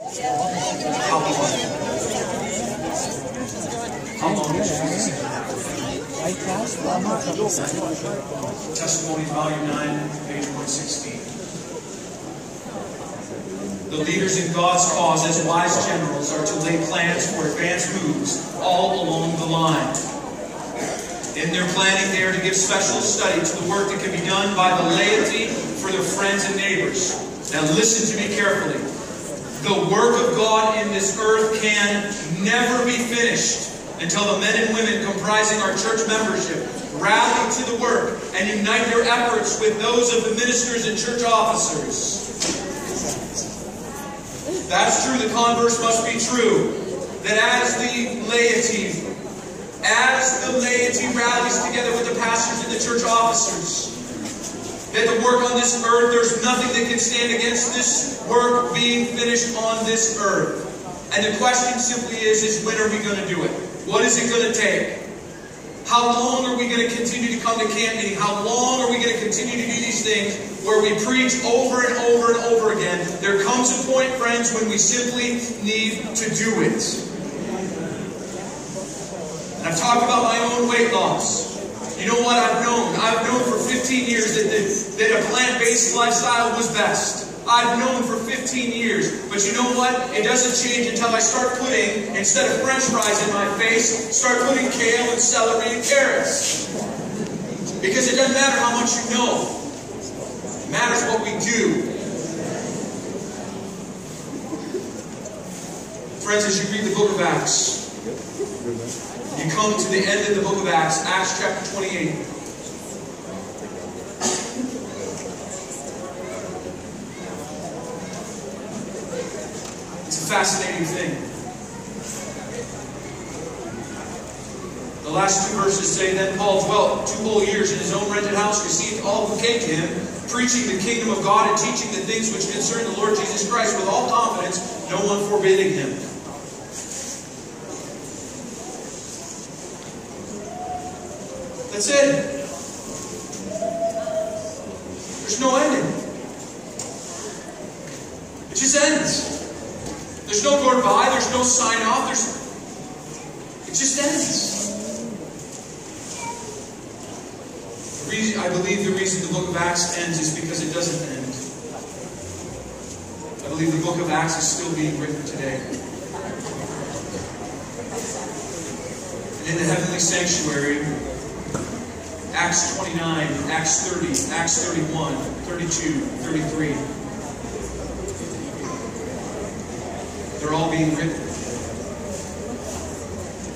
How long? How long is it? Testimony, Volume 9, page 116. The leaders in God's cause as wise generals are to lay plans for advanced moves all along the line. In their planning, they are to give special study to the work that can be done by the laity for their friends and neighbors. Now listen to me carefully. The work of God in this earth can never be finished until the men and women comprising our church membership rally to the work and unite their efforts with those of the ministers and church officers. That's true. The converse must be true. That as the laity rallies together with the pastors and the church officers, that the work on this earth, there's nothing that can stand against this work being finished on this earth. And the question simply is when are we going to do it? What is it going to take? How long are we going to continue to come to camp meeting? How long are we going to continue to do these things where we preach over and over and over again? There comes a point, friends, when we simply need to do it. And I've talked about my own weight loss. You know what I've known? I've known for 15 years that a plant-based lifestyle was best. I've known for 15 years. But you know what? It doesn't change until I start putting, instead of French fries in my face, start putting kale and celery and carrots. Because it doesn't matter how much you know. It matters what we do. Friends, as you read the book of Acts, you come to the end of the book of Acts, Acts chapter 28. It's a fascinating thing. The last two verses say, Then Paul dwelt 2 whole years in his own rented house, received all who came to him, preaching the kingdom of God and teaching the things which concern the Lord Jesus Christ with all confidence, no one forbidding him. That's it. There's no ending. It just ends. There's no goodbye. There's no sign off. It just ends. I believe the reason the book of Acts ends is because it doesn't end. I believe the book of Acts is still being written today. In the heavenly sanctuary, Acts 29, Acts 30, Acts 31, 32, 33. They're all being written.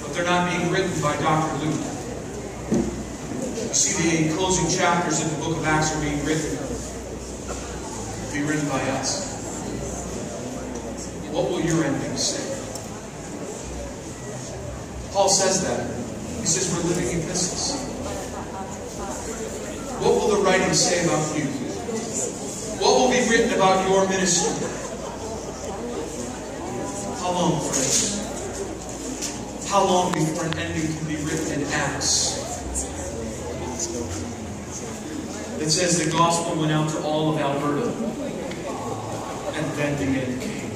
But they're not being written by Dr. Luke. You see, the closing chapters of the book of Acts are being written. Being written by us. What will your ending say? Paul says that. He says we're living epistles. What will the writing say about you? What will be written about your ministry? How long, friends? How long before an ending can be written in Acts? It says the gospel went out to all of Alberta. And then the end came.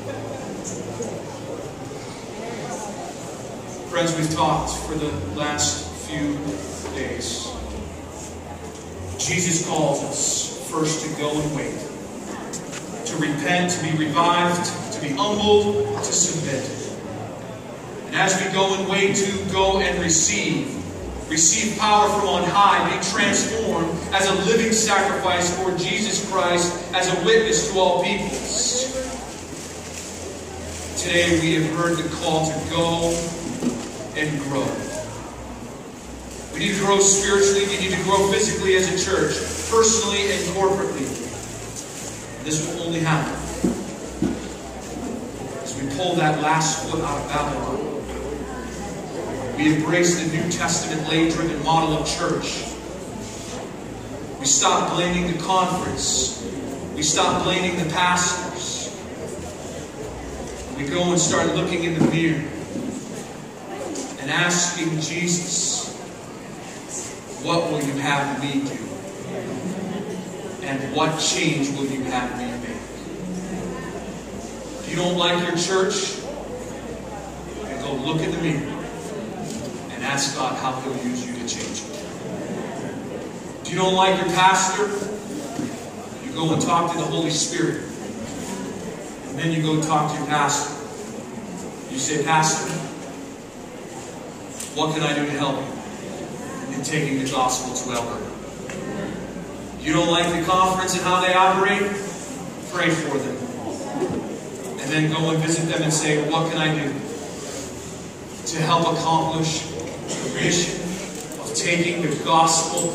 Friends, we've talked for the last few days. Jesus calls us first to go and wait, to repent, to be revived, to be humbled, to submit. And as we go and wait, to go and receive power from on high, be transformed as a living sacrifice for Jesus Christ, as a witness to all peoples. Today we have heard the call to go and grow. We need to grow spiritually. We need to grow physically as a church, personally and corporately. This will only happen as we pull that last foot out of Babylon. We embrace the New Testament lay-driven model of church. We stop blaming the conference. We stop blaming the pastors. We go and start looking in the mirror and asking Jesus, what will you have me do? And what change will you have me make? If you don't like your church, then go look in the mirror and ask God how He'll use you to change it. If you don't like your pastor, you go and talk to the Holy Spirit. And then you go talk to your pastor. You say, Pastor, what can I do to help you in taking the gospel to Alberta? You don't like the conference and how they operate? Pray for them. And then go and visit them and say, what can I do to help accomplish the mission of taking the gospel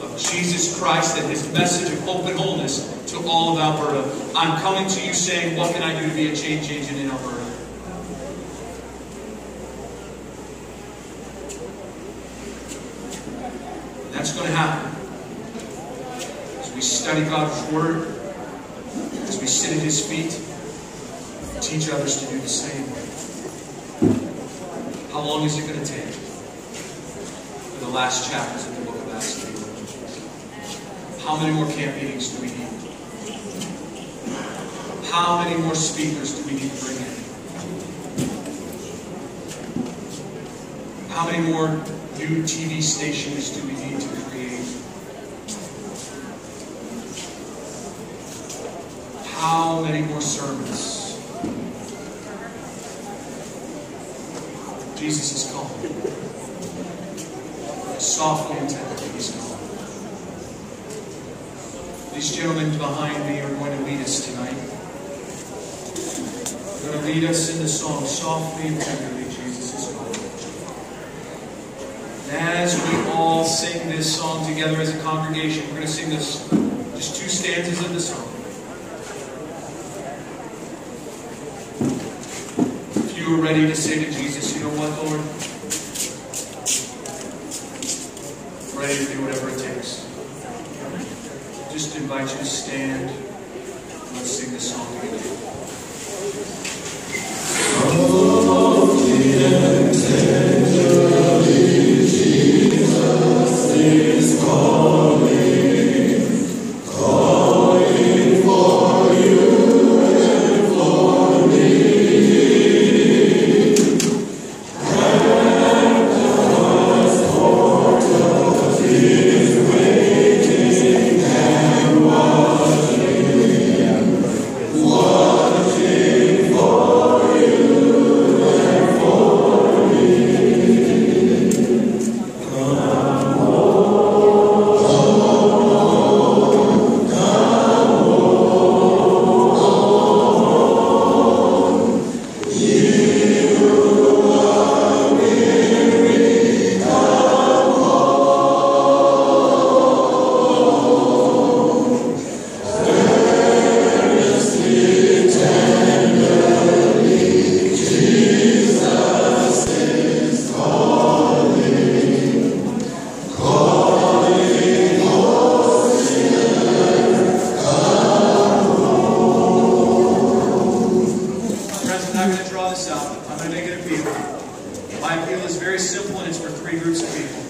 of Jesus Christ and His message of hope and wholeness to all of Alberta? I'm coming to you saying, what can I do to be a change agent in Alberta? That's going to happen as we study God's Word, as we sit at His feet, teach others to do the same. How long is it going to take for the last chapters of the book of Acts to be written? How many more camp meetings do we need? How many more speakers do we need to bring in? How many more new TV stations do we need to create? How many more sermons? Jesus is calling. Softly and tenderly, He's calling. These gentlemen behind me are going to lead us tonight. They're going to lead us in the song, Softly and Tenderly, Jesus is calling. And as we all sing this song together as a congregation, we're going to sing this, just 2 stanzas of the song. If you are ready to say to Jesus, you know what, Lord? I'm ready to do whatever it takes. Just invite you to stand and let's sing this song together. Softly and tenderly, Jesus is calling, calling for you and for me. And the court of His waiting and watching for you and for me. Come home, come home. You are weary, come home. Earnestly, tenderly, Jesus is calling, calling, oh sinner, come home. Friends, I'm not going to draw this out. I'm going to make it appeal. My appeal is very simple, and it's for 3 groups of people.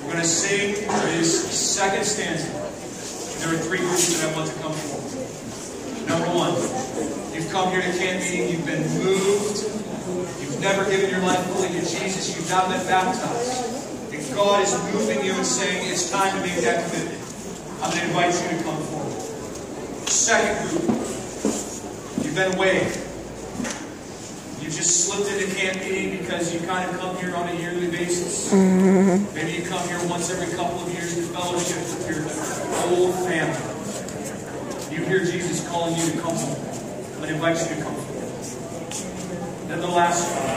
We're going to sing this second stanza. There are 3 groups that I want to come forward. Number 1, you've come here to camp meeting, you've been moved, you've never given your life fully to Jesus, you've not been baptized. And God is moving you and saying, it's time to make that commitment. I'm going to invite you to come forward. Second group, you've been away. You just slipped into camp meeting because you kind of come here on a yearly basis. Maybe you come here once every couple of years to fellowship with your whole family. You hear Jesus calling you to come home. I'm going to invite you to come forward. Then the last one.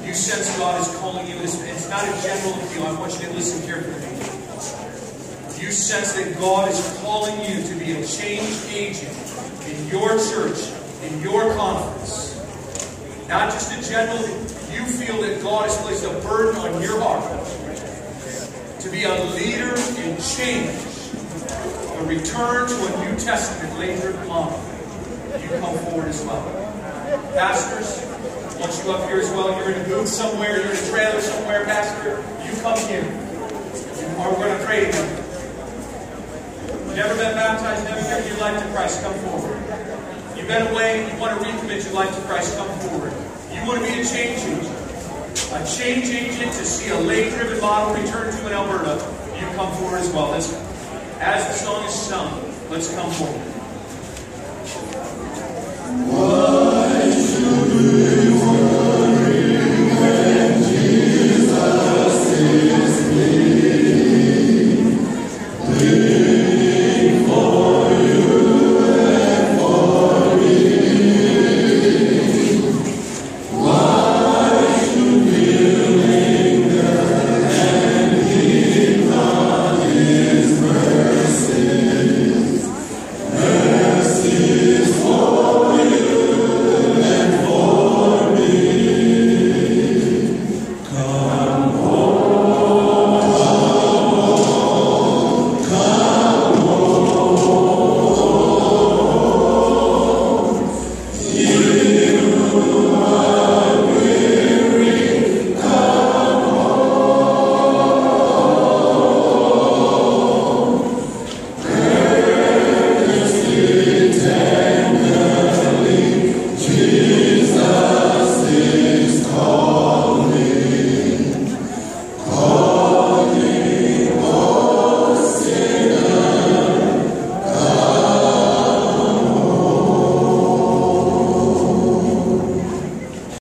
You sense God is calling you. It's not a general appeal. I want you to listen carefully. You sense that God is calling you to be a change agent in your church, in your conference. Not just a general, you feel that God has placed a burden on your heart to be a leader in change, a return to a New Testament later on. You come forward as well. Pastors, I want you up here as well. You're in a booth somewhere, you're in a trailer somewhere, Pastor. You come here. Or we're going to pray together. Never been baptized, never given your life to Christ, come forward. You been away and you want to recommit your life to Christ, come forward. You want to be a change agent. A change agent to see a lake-driven model return to in Alberta. You come forward as well. As the song is sung, let's come forward.